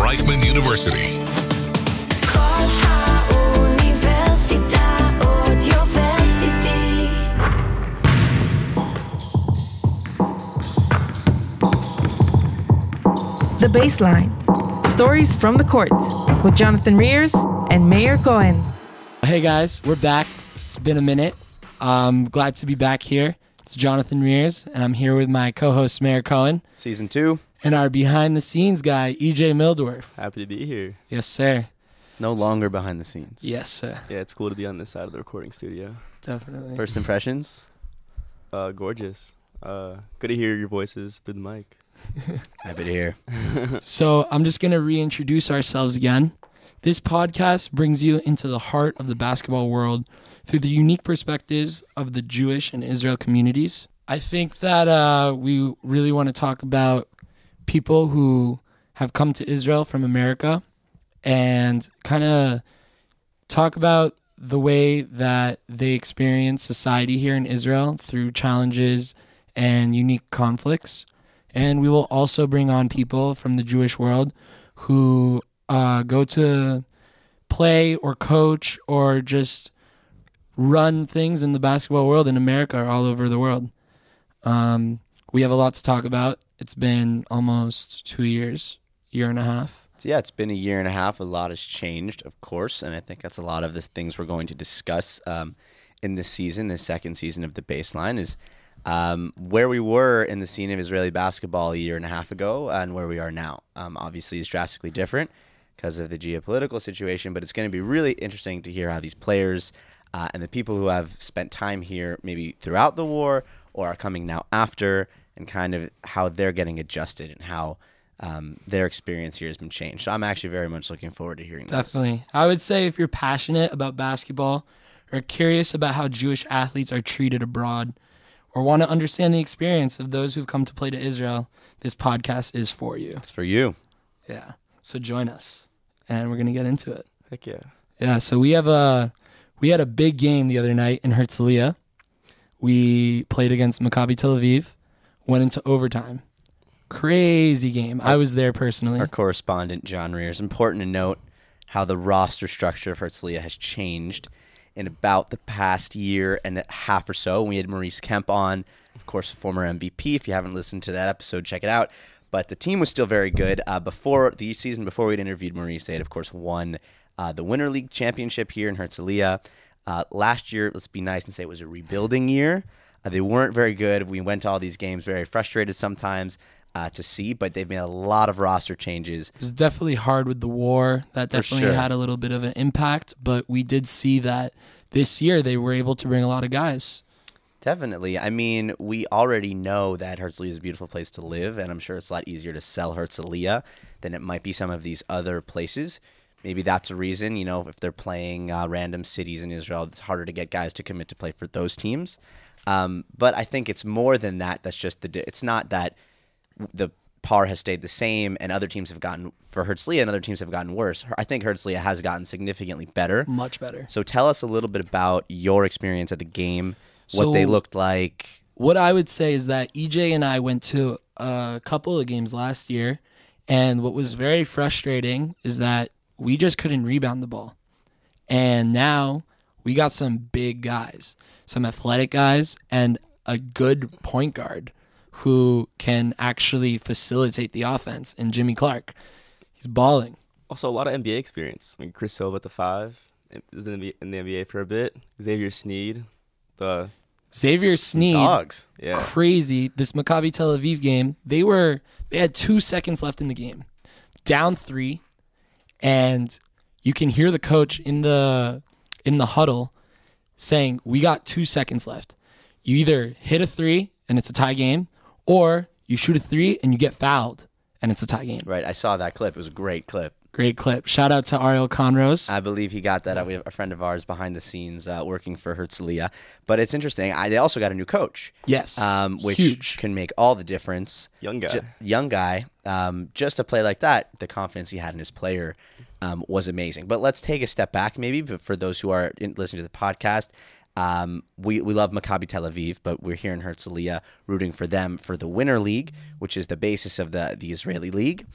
Reichman University. The Baseline. Stories from the court with Jonathan Meir and Meir Cohen. Hey guys, we're back. It's been a minute. I'm glad to be back here. It's Jonathan Meir, and I'm here with my co-host Meir Cohen. Season 2. And our behind-the-scenes guy, EJ Mildwurf. Happy to be here. Yes, sir. No longer behind the scenes. Yes, sir. Yeah, it's cool to be on this side of the recording studio. Definitely. First impressions? Gorgeous. Good to hear your voices through the mic. Happy to hear. So I'm just going to reintroduce ourselves again. This podcast brings you into the heart of the basketball world through the unique perspectives of the Jewish and Israel communities. I think that we really want to talk about people who have come to Israel from America and kind of talk about the way that they experience society here in Israel through challenges and unique conflicts. And we will also bring on people from the Jewish world who go to play or coach or just run things in the basketball world in America or all over the world. We have a lot to talk about. It's been almost 2 years, year and a half. So yeah, it's been a year and a half. A lot has changed, of course, and I think that's a lot of the things we're going to discuss in this season, the second season of The Baseline, is where we were in the scene of Israeli basketball a year and a half ago and where we are now. Obviously, is drastically different because of the geopolitical situation, but it's going to be really interesting to hear how these players and the people who have spent time here maybe throughout the war or are coming now after, and kind of how they're getting adjusted and how their experience here has been changed. So I'm actually very much looking forward to hearing this. Definitely. I would say if you're passionate about basketball or curious about how Jewish athletes are treated abroad, or want to understand the experience of those who've come to play to Israel, this podcast is for you. It's for you. Yeah. So join us, and we're going to get into it. Heck yeah. Yeah, so we had a big game the other night in Herzliya. We played against Maccabi Tel Aviv, went into overtime. Crazy game. I was there personally. Our correspondent, John Rear, is important to note how the roster structure of Herzliya has changed in about the past year and a half or so. We had Maurice Kemp on, of course, a former MVP. If you haven't listened to that episode, check it out. But the team was still very good. Before the season before we'd interviewed Maurice, they had, of course, won the Winter League Championship here in Herzliya. Last year, let's be nice and say it was a rebuilding year. They weren't very good. We went to all these games very frustrated sometimes to see, but they've made a lot of roster changes. It was definitely hard with the war. That definitely had a little bit of an impact, but we did see that this year they were able to bring a lot of guys. Definitely. I mean, we already know that Herzliya is a beautiful place to live, and I'm sure it's a lot easier to sell Herzliya than it might be some of these other places. Maybe that's a reason, if they're playing random cities in Israel, it's harder to get guys to commit to play for those teams. But I think it's more than that. That's just it's not that the par has stayed the same and other teams have gotten, for Herzliya and other teams have gotten worse. I think Herzliya has gotten significantly better. Much better. So tell us a little bit about your experience at the game, what they looked like. What I would say is that EJ and I went to a couple of games last year, and what was very frustrating is that we just couldn't rebound the ball. And now we got some big guys, some athletic guys, and a good point guard who can actually facilitate the offense in Jimmy Clark. He's balling. Also, a lot of NBA experience. I mean, Chris Silva at the 5 was in the NBA for a bit. Xavier Sneed. Dogs. Yeah. Crazy. This Maccabi Tel Aviv game, they had 2 seconds left in the game. Down 3, and you can hear the coach in the huddle saying, "We got 2 seconds left. You either hit a 3 and it's a tie game, or you shoot a 3 and you get fouled and it's a tie game." Right. I saw that clip. It was a great clip. Great clip. Shout out to Ariel Conrose. I believe he got that. We have a friend of ours behind the scenes working for Herzliya. But it's interesting. They also got a new coach. Yes. Which huge. Can make all the difference. Young guy. Just to play like that, the confidence he had in his player was amazing. But let's take a step back maybe. But for those who are listening to the podcast, we love Maccabi Tel Aviv, but we're here in Herzliya rooting for them for the Winter League, which is the basis of the Israeli league.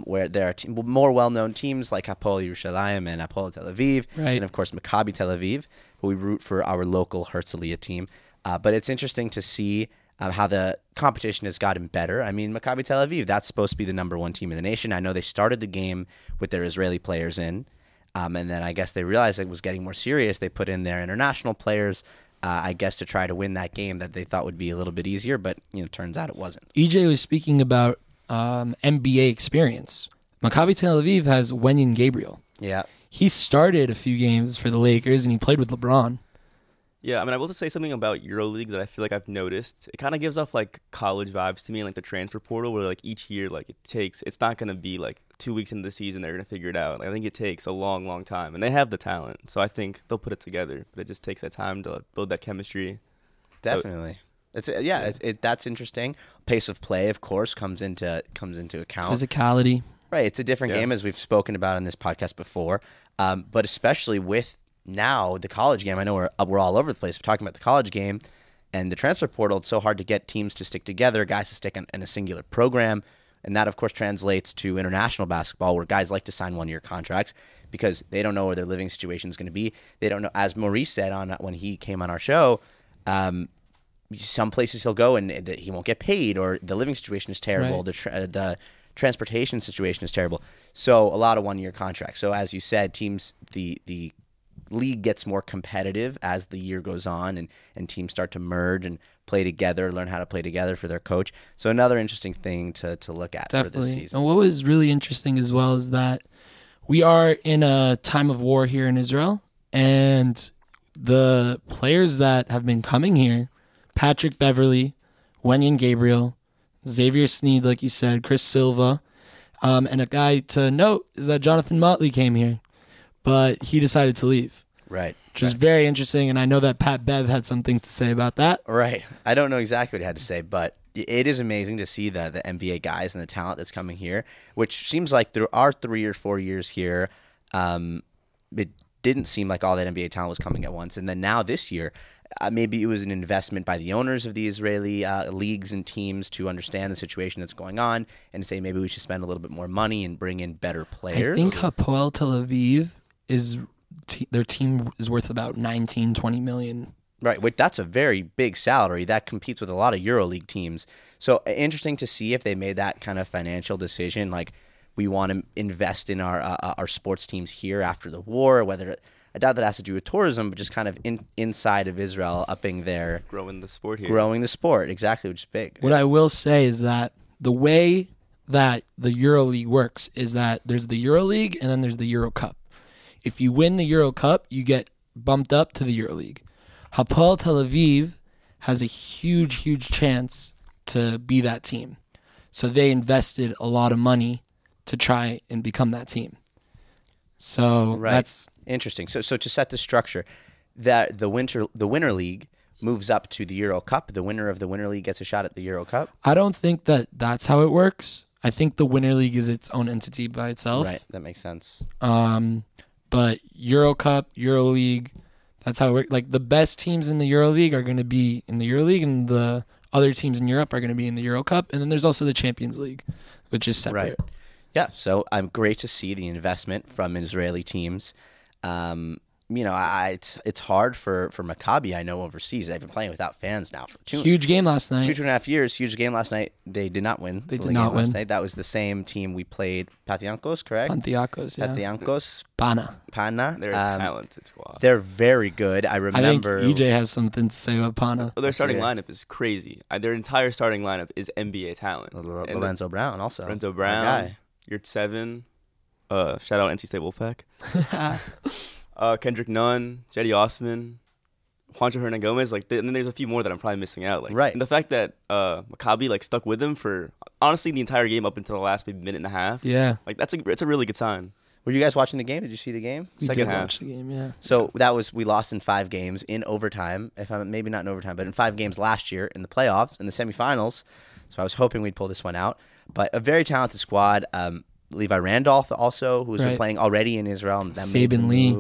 where there are more well-known teams like Hapoel Yerushalayim and Hapoel Tel Aviv, Right. and of course Maccabi Tel Aviv, who we root for our local Herzliya team. But it's interesting to see how the competition has gotten better. I mean, Maccabi Tel Aviv, that's supposed to be the number one team in the nation. I know they started the game with their Israeli players in, and then I guess they realized it was getting more serious. They put in their international players, I guess, to try to win that game that they thought would be a little bit easier, but turns out it wasn't. EJ was speaking about NBA experience. Maccabi Tel Aviv has Wenyan Gabriel. Yeah. He started a few games for the Lakers, and he played with LeBron. Yeah, I mean, I will just say something about EuroLeague that I feel like I've noticed. It kind of gives off like college vibes to me, and like the transfer portal, where like each year, like it's not gonna be like 2 weeks into the season they're gonna figure it out. Like, I think it takes a long, long time, and they have the talent, so I think they'll put it together. But it just takes that time to build that chemistry. Definitely. That's interesting. Pace of play, of course, comes into account. Physicality. Right, it's a different Yeah. game, as we've spoken about in this podcast before, but especially with now the college game. I know we're all over the place. We're talking about the college game and the transfer portal. It's so hard to get teams to stick together, guys to stick in a singular program, and that, of course, translates to international basketball, where guys like to sign one-year contracts because they don't know where their living situation is going to be. They don't know, as Maurice said when he came on our show, some places he'll go and he won't get paid, or the living situation is terrible. Right. The transportation situation is terrible. So a lot of one-year contracts. So as you said, teams, the league gets more competitive as the year goes on, and teams start to merge and play together, learn how to play together for their coach. So another interesting thing to look at for this season. And what was really interesting as well is that we are in a time of war here in Israel, and the players that have been coming here, Patrick Beverly, Wenyan Gabriel, Xavier Sneed, like you said, Chris Silva, and a guy to note is that Jonathan Motley came here, but he decided to leave. Right. Which was very interesting, and I know that Pat Bev had some things to say about that. Right. I don't know exactly what he had to say, but it is amazing to see the NBA guys and the talent that's coming here, which seems like through our 3 or 4 years here, it didn't seem like all that NBA talent was coming at once. And then now this year, maybe it was an investment by the owners of the Israeli leagues and teams to understand the situation that's going on and to say maybe we should spend a little bit more money and bring in better players. I think Hapoel Tel Aviv their team is worth about 19-20 million. Right, that's a very big salary. That competes with a lot of EuroLeague teams. So interesting to see if they made that kind of financial decision, like we want to invest in our sports teams here after the war, whether I doubt that has to do with tourism, but just kind of inside of Israel, upping their... Growing the sport here. Growing the sport, exactly, which is big. What I will say is that the way that the EuroLeague works is that there's the EuroLeague and then there's the Euro Cup. If you win the Euro Cup, you get bumped up to the EuroLeague. Hapoel Tel Aviv has a huge, huge chance to be that team. So they invested a lot of money to try and become that team. So that's interesting. So to set the structure, that the winter league moves up to the Euro Cup. The winner of the winter league gets a shot at the Euro Cup. I don't think that that's how it works. I think the winter league is its own entity by itself. Right, that makes sense. But Euro Cup, Euro League, that's how it works. Like the best teams in the Euro League are going to be in the Euro League, and the other teams in Europe are going to be in the Euro Cup. And then there's also the Champions League, which is separate. Right. Yeah, so I'm great to see the investment from Israeli teams. It's hard for Maccabi. I know overseas they've been playing without fans now for huge game last night. 2.5 years. Huge game last night. They did not win. They did not win. Last night. That was the same team we played. Panathinaikos, correct? Panathinaikos, yeah. Panathinaikos. Pana. They're a talented squad. They're very good. I remember. I think EJ has something to say about Pana. Their starting lineup is crazy. Their entire starting lineup is NBA talent. Lorenzo Brown also. Lorenzo Brown. Yurt 7. Shout out NC State Wolfpack. Kendrick Nunn, Jetty Osman, Juancho Hernan Gomez, and then there's a few more that I'm probably missing out. Right. And the fact that Maccabi stuck with them for honestly the entire game up until the last maybe minute and a half. Yeah. It's a really good sign. Were you guys watching the game? Did you see the game? We Second did half. watch the game, yeah. So we lost in 5 games in overtime. Maybe not in overtime, but in 5 games last year in the playoffs, in the semifinals. So I was hoping we'd pull this one out. But a very talented squad. Levi Randolph also, who's been playing already in Israel. And Saban Lee.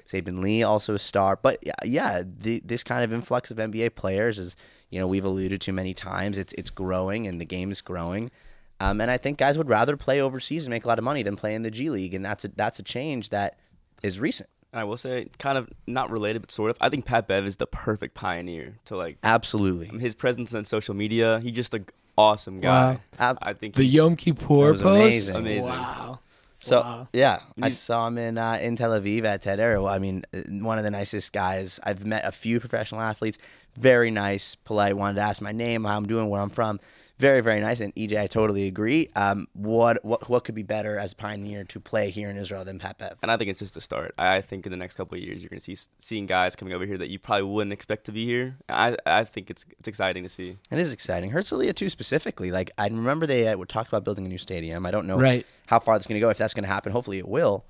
Saban Lee also a star. But this kind of influx of NBA players is, we've alluded to many times. It's growing and the game is growing. And I think guys would rather play overseas and make a lot of money than play in the G League, and that's a change that is recent. And I will say, kind of not related, but sort of. I think Pat Bev is the perfect pioneer to like. Absolutely. His presence on social media. He's just an awesome guy. Wow. I think The Yom Kippur was post. amazing. Wow. So Wow. yeah, I saw him in Tel Aviv at Ted Arrow. I mean, one of the nicest guys. I've met a few professional athletes. Very nice, polite. Wanted to ask my name, how I'm doing, where I'm from. Very, very nice. And EJ, I totally agree. What could be better as a pioneer to play here in Israel than Pat Bev? And I think it's just a start. I think in the next couple of years, you're going to seeing guys coming over here that you probably wouldn't expect to be here. I think it's exciting to see. It is exciting. Herzliya too, specifically. Like I remember they talked about building a new stadium. I don't know how far that's going to go. If that's going to happen, hopefully it will.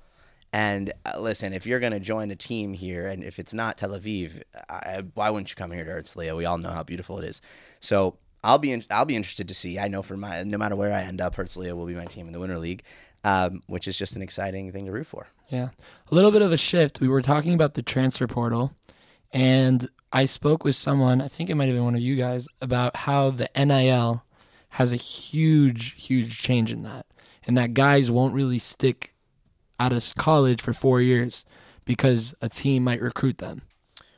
And listen, if you're going to join a team here, and if it's not Tel Aviv, why wouldn't you come here to Herzliya? We all know how beautiful it is. So I'll be interested to see. I know no matter where I end up, Herzliya will be my team in the Winter League, which is just an exciting thing to root for. Yeah. A little bit of a shift. We were talking about the transfer portal, and I spoke with someone, I think it might have been one of you guys, about how the NIL has a huge, huge change in that, and that guys won't really stick out of college for 4 years because a team might recruit them.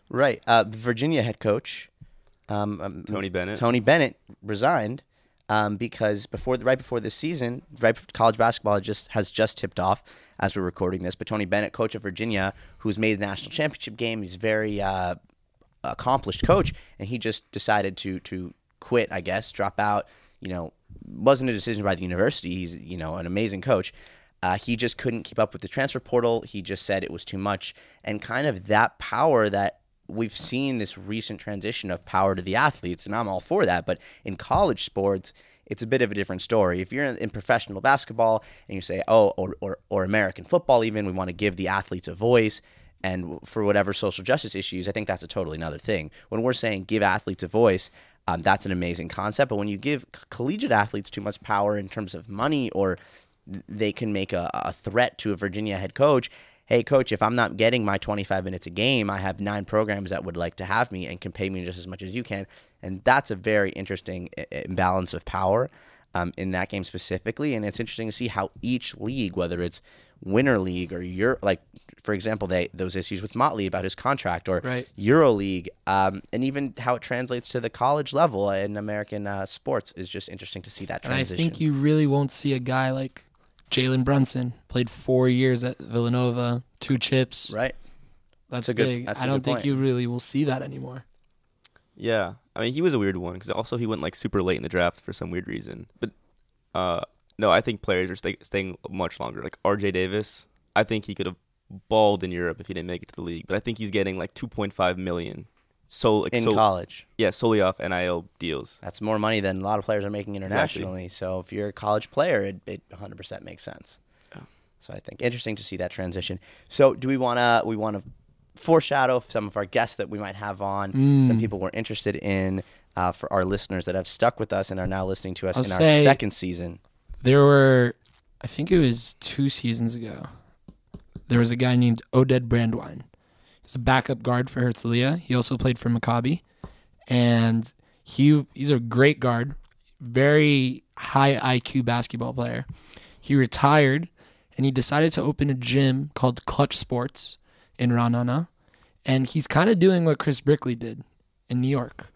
Right. Virginia head coach Tony Bennett resigned because right before this season, college basketball has just tipped off as we're recording this. But Tony Bennett, coach of Virginia, who's made the national championship game, he's a very accomplished coach, and he just decided to quit. I guess drop out. Wasn't a decision by the university. He's an amazing coach. He just couldn't keep up with the transfer portal. He just said it was too much, and kind of that power that we've seen this recent transition of power to the athletes, and I'm all for that. But in college sports, it's a bit of a different story. If you're in professional basketball and you say, or American football even, we want to give the athletes a voice, and for whatever social justice issues, I think that's a totally another thing. When we're saying give athletes a voice, that's an amazing concept. But when you give collegiate athletes too much power in terms of money, or they can make a threat to a Virginia head coach, hey, coach, if I'm not getting my 25 minutes a game, I have 9 programs that would like to have me and can pay me just as much as you can. And that's a very interesting imbalance of power in that game specifically. And it's interesting to see how each league, whether it's Winter League or for example, those issues with Motley about his contract, or Euro League, and even how it translates to the college level in American sports is just interesting to see that transition. And I think you really won't see a guy like Jalen Brunson, played 4 years at Villanova, 2 chips. Right. That's big. I don't think you really will see that anymore. Yeah. I mean, he was a weird one because also he went like super late in the draft for some weird reason. But no, I think players are staying much longer. Like RJ Davis, I think he could have balled in Europe if he didn't make it to the league. But I think he's getting like $2.5 million. College. Yeah, solely off NIL deals. That's more money than a lot of players are making internationally. Exactly. So if you're a college player, it 100% makes sense. Yeah. So I think interesting to see that transition. So do we want to foreshadow some of our guests that we might have on, some people we're interested in, for our listeners that have stuck with us and are now listening to us in our second season? There were, I think it was 2 seasons ago, there was a guy named Oded Brandwine. He's a backup guard for Herzliya. He also played for Maccabi. And he's a great guard, very high IQ basketball player. He retired, and he decided to open a gym called Clutch Sports in Ra'anana. And he's kind of doing what Chris Brickley did in New York.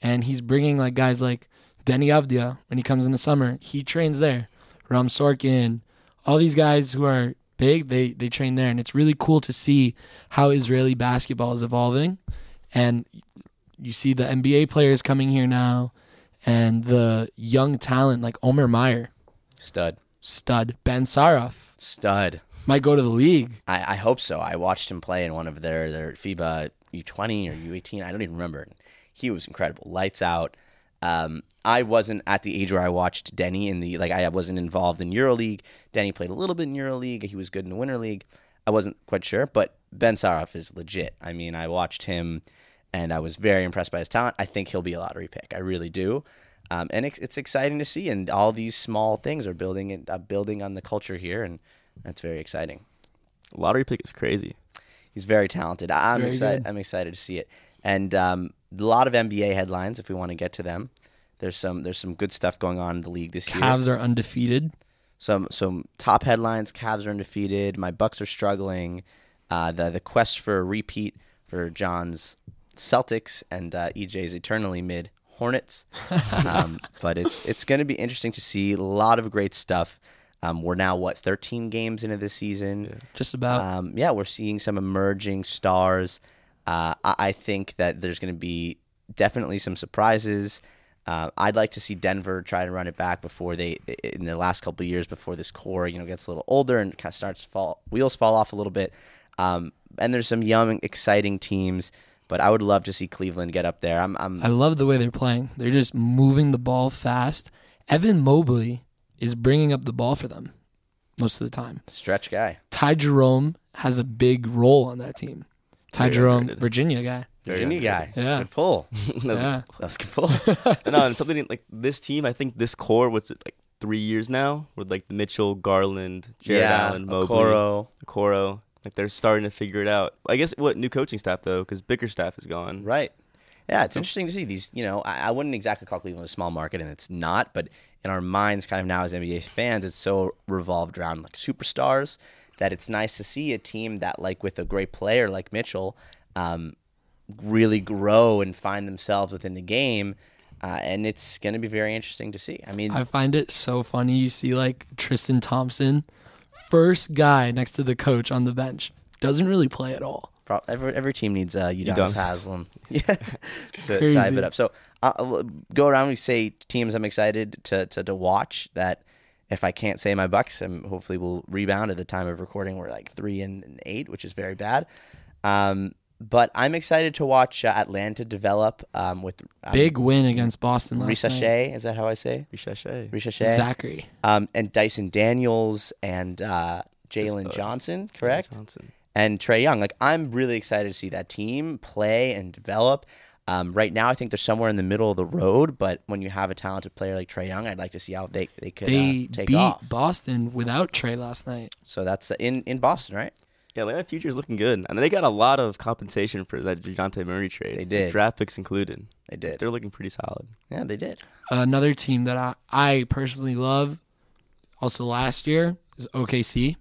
And he's bringing like guys like Denny Avdia when he comes in the summer. He trains there. Ram Sorkin, all these guys who are big, they train there. And it's really cool to see how Israeli basketball is evolving. And you see the NBA players coming here now, and the young talent like Omer Meir. Stud. Ben Saraf. Stud. Might go to the league. I hope so. I watched him play in one of their FIBA U20 or U18. I don't even remember. He was incredible. Lights out. I wasn't at the age where I watched Denny I wasn't involved in EuroLeague. Denny played a little bit in EuroLeague. He was good in the Winter League. I wasn't quite sure, but Ben Saraf is legit. I mean, I watched him, and I was very impressed by his talent. I think he'll be a lottery pick. I really do. And it's exciting to see, and all these small things are building on the culture here, and that's very exciting. Lottery pick is crazy. He's very talented. I'm excited. Good. I'm excited to see it. And a lot of NBA headlines, if we want to get to them. There's some good stuff going on in the league this year. Cavs are undefeated. Some top headlines. Cavs are undefeated. My Bucks are struggling. The quest for a repeat for John's Celtics and EJ's eternally mid Hornets. But it's going to be interesting to see. A lot of great stuff. We're now 13 games into this season. Yeah. Just about. We're seeing some emerging stars. I think that there's going to be definitely some surprises. I'd like to see Denver try to run it back before in the last couple of years, before this core, gets a little older and kind of starts wheels fall off a little bit. And there's some young, exciting teams, but I would love to see Cleveland get up there. I love the way they're playing. They're just moving the ball fast. Evan Mobley is bringing up the ball for them most of the time. Stretch guy. Ty Jerome has a big role on that team. Ty Jerome, Virginia guy. Virginia guy. Yeah. Good pull. Yeah. That was good pull. No, and something like this team, I think this core, what's it, like 3 years now, with like the Mitchell, Garland, Jared Allen, Mobley, Okoro. Like they're starting to figure it out. I guess new coaching staff though, because Bickerstaff is gone. Right. Yeah, it's interesting to see these. I wouldn't exactly call Cleveland a small market, and it's not. But in our minds, kind of now as NBA fans, it's so revolved around like superstars that it's nice to see a team that, like with a great player like Mitchell, really grow and find themselves within the game. And it's going to be very interesting to see. I mean, I find it so funny. You see like Tristan Thompson, first guy next to the coach on the bench, doesn't really play at all. Every team needs Udonis Haslem to Crazy. type it up. So go around and say teams I'm excited to watch that. If I can't say my Bucks, hopefully we'll rebound. At the time of recording, we're like 3-8, which is very bad. But I'm excited to watch Atlanta develop with big win against Boston last night. Risache, is that how I say? Risache. Zachary. And Dyson Daniels and Jalen Johnson, correct? And Trae Young. Like, I'm really excited to see that team play and develop. Right now, I think they're somewhere in the middle of the road, but when you have a talented player like Trae Young, I'd like to see how they could take off. Beat Boston without Trae last night. So that's in Boston, right? Yeah, Atlanta future's looking good. And they got a lot of compensation for that DeJounte Murray trade. They did. Draft picks included. They did. They're looking pretty solid. Yeah, they did. Another team that I personally love, also last year, is OKC.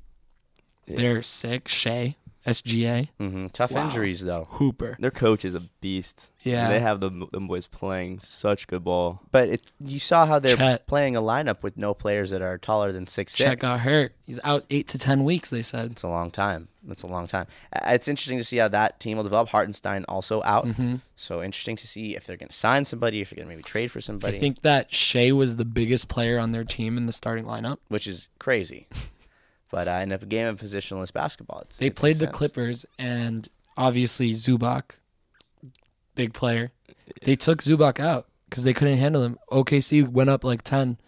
Yeah. They're sick. Shea. SGA. Mm-hmm. Tough injuries, though. Hooper. Their coach is a beast. Yeah. And they have them boys playing such good ball. But you saw how they're playing a lineup with no players that are taller than 6'6". Chet got hurt. He's out 8 to 10 weeks, they said. It's a long time. It's interesting to see how that team will develop. Hartenstein also out. Mm-hmm. So interesting to see if they're going to sign somebody, if they're going to maybe trade for somebody. I think that Shea was the biggest player on their team in the starting lineup. Which is crazy. But in a game of positionless basketball, they played the Clippers, and obviously Zubac, big player. They took Zubac out because they couldn't handle him. OKC went up like 10,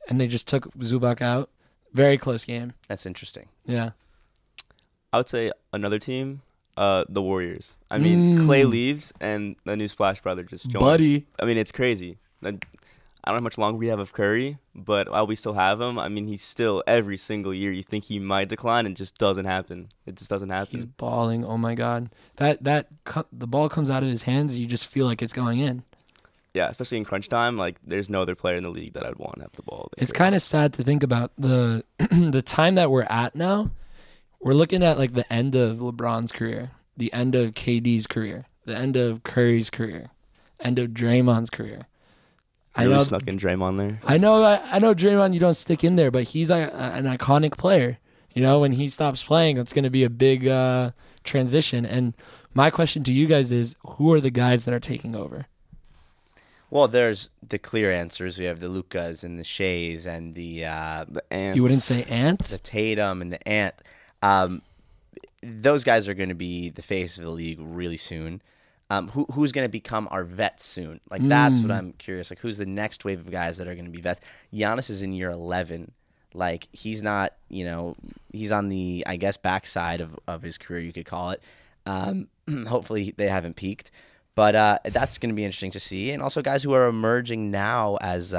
and they just took Zubac out. Very close game. That's interesting. Yeah. I would say another team, the Warriors. I mean, Clay leaves, and the new Splash Brother just joins. Buddy. I mean, it's crazy. I don't know how much longer we have of Curry, but while we still have him, I mean, he's still every single year. You think he might decline, and it just doesn't happen. It just doesn't happen. He's balling. Oh my God, the ball comes out of his hands. You just feel like it's going in. Yeah, especially in crunch time. Like, there's no other player in the league that I'd want to have the ball. It's kind of sad to think about the the time that we're at now. We're looking at like the end of LeBron's career, the end of KD's career, the end of Curry's career, end of Draymond's career. I really snuck in Draymond there. I know Draymond, you don't stick in there, but he's an iconic player. When he stops playing, it's going to be a big transition. And my question to you guys is, who are the guys that are taking over? Well, there's the clear answers. We have the Lukas and the Shays and the Ants. You wouldn't say Ants? The Tatum and the Ant. Those guys are going to be the face of the league really soon. Who's going to become our vets soon? Like, that's what I'm curious. Like, who's the next wave of guys that are going to be vets? Giannis is in year 11. Like, he's not, he's on the, I guess, backside of his career, you could call it. Hopefully they haven't peaked. But that's going to be interesting to see. And also guys who are emerging now as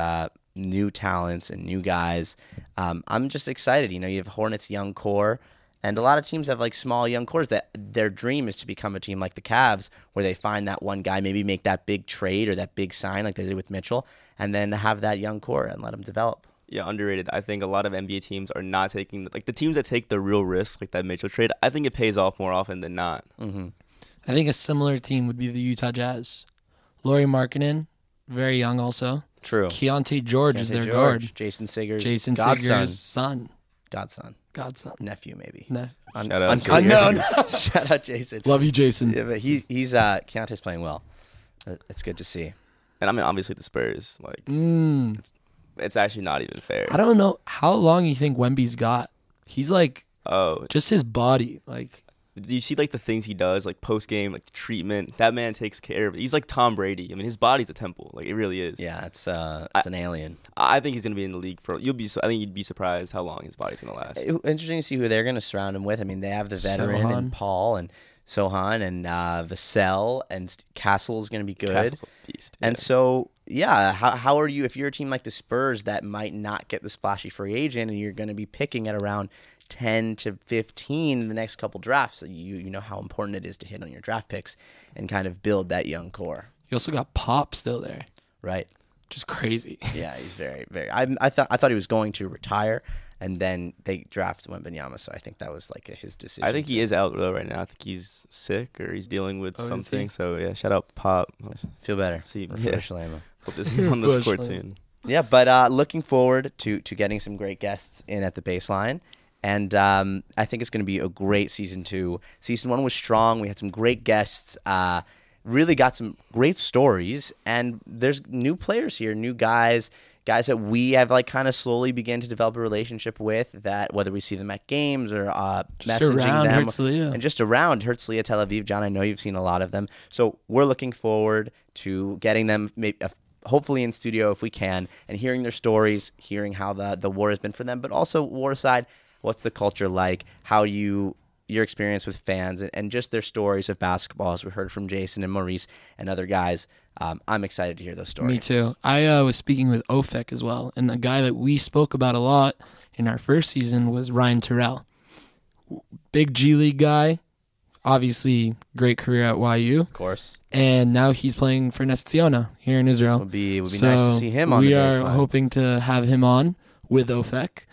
new talents and new guys. I'm just excited. You have Hornets' young core. And a lot of teams have like small young cores that their dream is to become a team like the Cavs, where they find that one guy, maybe make that big trade or that big sign like they did with Mitchell, and then have that young core and let them develop. Yeah, underrated. I think a lot of NBA teams are not taking the teams that take the real risk, like that Mitchell trade. I think it pays off more often than not. Mm-hmm. I think a similar team would be the Utah Jazz. Lauri Markkanen, very young also. True. Keontae George is their George, guard. Jason Sigur's Jason godson. Sigur's son. Godson. Nephew, maybe. No. Shout out Unknown. Shout out Jason. Love you, Jason. Yeah, but he's Keontae's playing well. It's good to see. And I mean, obviously the Spurs. Like, it's actually not even fair. I don't know how long you think Wemby's got. He's like, just his body. Like, do you see like the things he does, like post game, like treatment? That man takes care of it. He's like Tom Brady. I mean, his body's a temple. Like, it really is. Yeah, it's an alien. I think he's gonna be in the league for. I think you'd be surprised how long his body's gonna last. Interesting to see who they're gonna surround him with. I mean, they have the veteran and Paul and Sohan and Vassell, and Castle's gonna be good. Castle's a beast. Yeah. And so, yeah, how are you if you're a team like the Spurs that might not get the splashy free agent, and you're gonna be picking at around 10 to 15 in the next couple drafts? So you know how important it is to hit on your draft picks and kind of build that young core. you also got Pop still there. Right. Just crazy. Yeah, he's very, very. I thought he was going to retire, and then they drafted Wembanyama, so I think that was like his decision. I think he is out though right now. I think he's sick or he's dealing with something. So yeah, shout out Pop. Feel better. See, Hope this is on this court soon. Yeah, but looking forward to getting some great guests in at the baseline. And I think it's going to be a great season 2. Season 1 was strong. We had some great guests. Really got some great stories. And there's new players here, new guys that we have like kind of slowly began to develop a relationship with. That whether we see them at games or just messaging around them, Herzliya. and just around Herzliya, Tel Aviv. John, I know you've seen a lot of them. So we're looking forward to getting them maybe hopefully in studio if we can, and hearing their stories, hearing how the war has been for them, but also war aside. What's the culture like? How your experience with fans and just their stories of basketball, as we heard from Jason and Maurice and other guys. I'm excited to hear those stories. Me too. I was speaking with Ofek as well, and the guy that we spoke about a lot in our first season was Ryan Terrell. Big G League guy, obviously great career at YU. Of course. And now he's playing for Ness Tziona here in Israel. It would be nice to see him on the baseline. We are hoping to have him on with Ofek.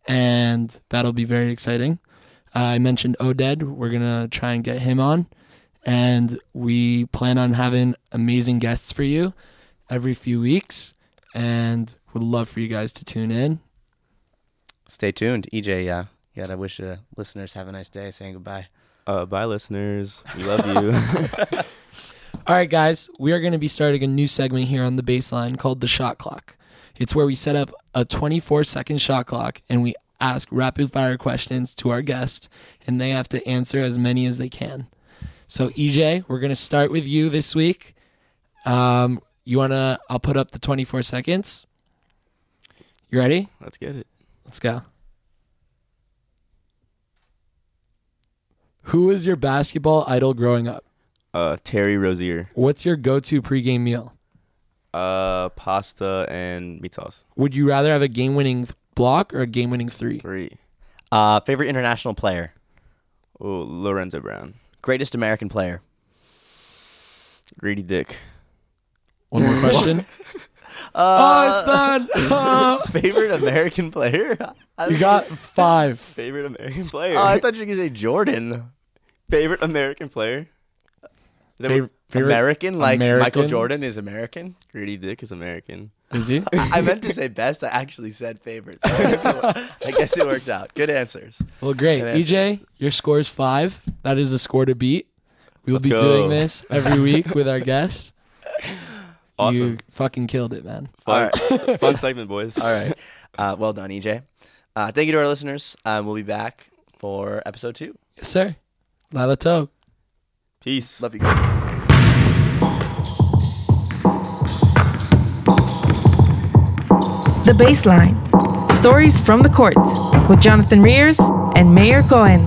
And that'll be very exciting. I mentioned Oded. We're going to try and get him on. And we plan on having amazing guests for you every few weeks. And would love for you guys to tune in. Stay tuned. EJ, you got to wish listeners have a nice day. Saying goodbye. Bye, listeners. We love you. All right, guys. We are going to be starting a new segment here on the baseline called The Shot Clock. It's where we set up a 24-second shot clock and we ask rapid-fire questions to our guest, and they have to answer as many as they can. So, EJ, we're going to start with you this week. I'll put up the 24 seconds. You ready? Let's get it. Let's go. Who was your basketball idol growing up? Terry Rozier. What's your go-to pregame meal? Pasta and meat sauce. Would you rather have a game-winning block or a game-winning 3? 3. Favorite international player? Oh, Lorenzo Brown. Greatest American player? Greedy Dick. One more question. It's done. Favorite American player? You got 5. Favorite American player? I thought you were going to say Jordan. Favorite American player? Favorite American? Like American? Michael Jordan is American? Greedy Dick is American. Is he? I meant to say best. I actually said favorite. So I guess it worked out. Good answers. Well, great. EJ, your score is 5. That is a score to beat. We will be doing this every week with our guests. Awesome. You fucking killed it, man. Fun segment, boys. All right. Well done, EJ. Thank you to our listeners. We'll be back for episode 2. Yes, sir. Lila Toe. Peace. Love you guys. The Baseline. Stories from the court with Jonathan Rears and Meir Cohen.